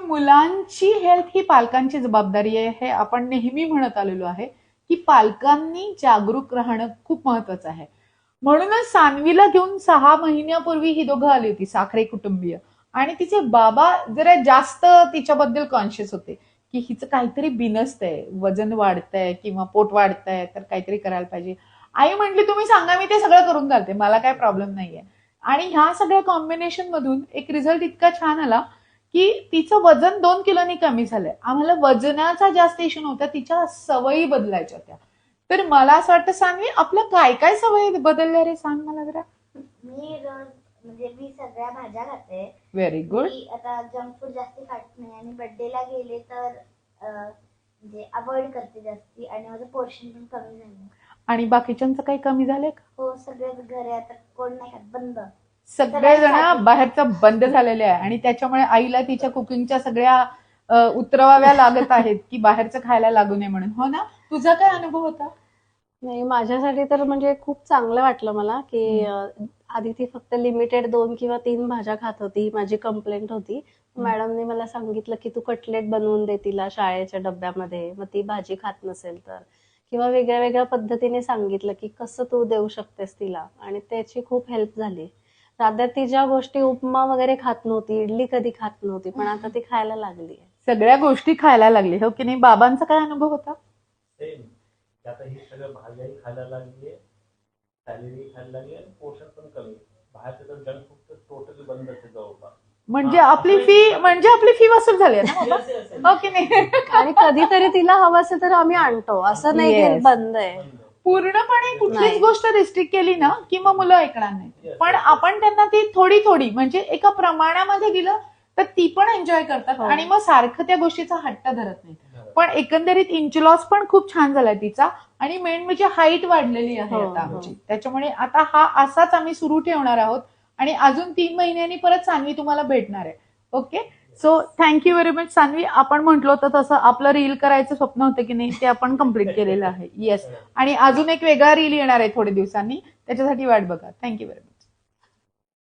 मुलांची हेल्थ ही पालकांची जबाबदारी आहे, हे आपण नेहमी म्हणत आलेलो आहे की पालकांनी जागरूक राहणं खूप महत्वाचं आहे. म्हणूनच सान्वीला घेऊन 6 महिन्यापूर्वी ही दोघं आली होती, साखरे कुटुंबीय. आणि तिचे बाबा जरा जास्त तिच्याबद्दल कॉन्शियस होते की हिचं काहीतरी बिनसतंय, वजन वाढतंय किंवा पोट वाढतंय, तर काहीतरी करायला पाहिजे. आई म्हटली तुम्ही सांगा, मी ते सगळं करून घालते, मला काय प्रॉब्लेम नाहीये. आणि ह्या सगळ्या कॉम्बिनेशन मधून एक रिझल्ट इतका छान आला की तिचं वजन 2 किलोनी कमी झालंय. आम्हाला वजनाचा जास्त इश्यू नव्हता, तिच्या सवयी बदलायच्या होत्या. तर मला असं वाटतं सान्वी, आपल्या काय काय सवयी बदलल्या रे, सांग मला जरा. मी रोज मी सगळ्या भाज्या खाते. Very good. मी आता जंक फूड जास्त खात नाही आणि बर्थडेला गेले तर अवॉइड करते जास्ती आणि माझं पोर्शन पण कमी झालं. आणि बाकीच्यांचं काही कमी झालंय का? हो, सगळेच घरी आता कोण नाही खात, बंद. सगळेजण बाहेरचं बंद झालेले आहे आणि त्याच्यामुळे आईला तिच्या कुकिंगच्या सगळ्या उतरवाव्या लागत आहेत की बाहेरचं खायला लागू नये म्हणून. हो ना, तुझा काय अनुभव होता? नाही, माझ्यासाठी तर म्हणजे खूप चांगलं वाटलं मला की आधी ती फक्त लिमिटेड 2 किंवा 3 भाज्या खात होती. माझी कंप्लेंट होती. मॅडमने मला सांगितलं की तू कटलेट बनवून दे तिला शाळेच्या डब्यामध्ये, मग ती भाजी खात नसेल तर, किंवा वेगळ्या वेगळ्या पद्धतीने सांगितलं की कसं तू देऊ शकतेस तिला, आणि त्याची खूप हेल्प झाली. रादर ती ज्या गोष्टी उपमा वगैरे खात नव्हती, इडली कधी खात नव्हती, पण आता ती खायला लागली. सगळ्या गोष्टी खायला लागली, हो की नाही? बाबांचा काय अनुभव होता? सेम. आता ही सगळं भाज्याही खायला लागली, सॅलरी खायला लागली आणि पोषण पण कमी. बाहेरचं तर जंक फूड तर टोटली बंद असते जवळपास. म्हणजे आपली फी वसूल झाली ना बाबा, हो की नाही? आणि कधीतरी तिला हवं असेल तर आम्ही आणतो, असं नाही की Yes. बंद आहे. पूर्णपणे कुठलीच नाही. गोष्ट रिस्ट्रिक्ट केली ना की मग मुलं ऐकणार नाही. पण आपण त्यांना ती थोडी थोडी म्हणजे एका प्रमाणामध्ये दिलं तर ती पण एन्जॉय करतात हो. आणि मग सारखं त्या गोष्टीचा हट्ट धरत नाही. पण एकंदरीत इंच लॉस पण खूप छान झालाय तिचा, आणि मेन म्हणजे हाईट वाढलेली आहे हो, आता हो. आमची. त्याच्यामुळे आता हा असाच आम्ही सुरू ठेवणार आहोत आणि अजून 3 महिन्यांनी परत सान्वी तुम्हाला भेटणार आहे. Okay, so thank you very much Saanvi. आपण म्हटलो तर तसं आपलं रील करायचं स्वप्न होतं की नाही, ते आपण कम्प्लीट केलेलं आहे. येस, आणि अजून एक वेगळा रील येणार आहे थोड्या दिवसांनी, त्याच्यासाठी वाट बघा. Thank you very much.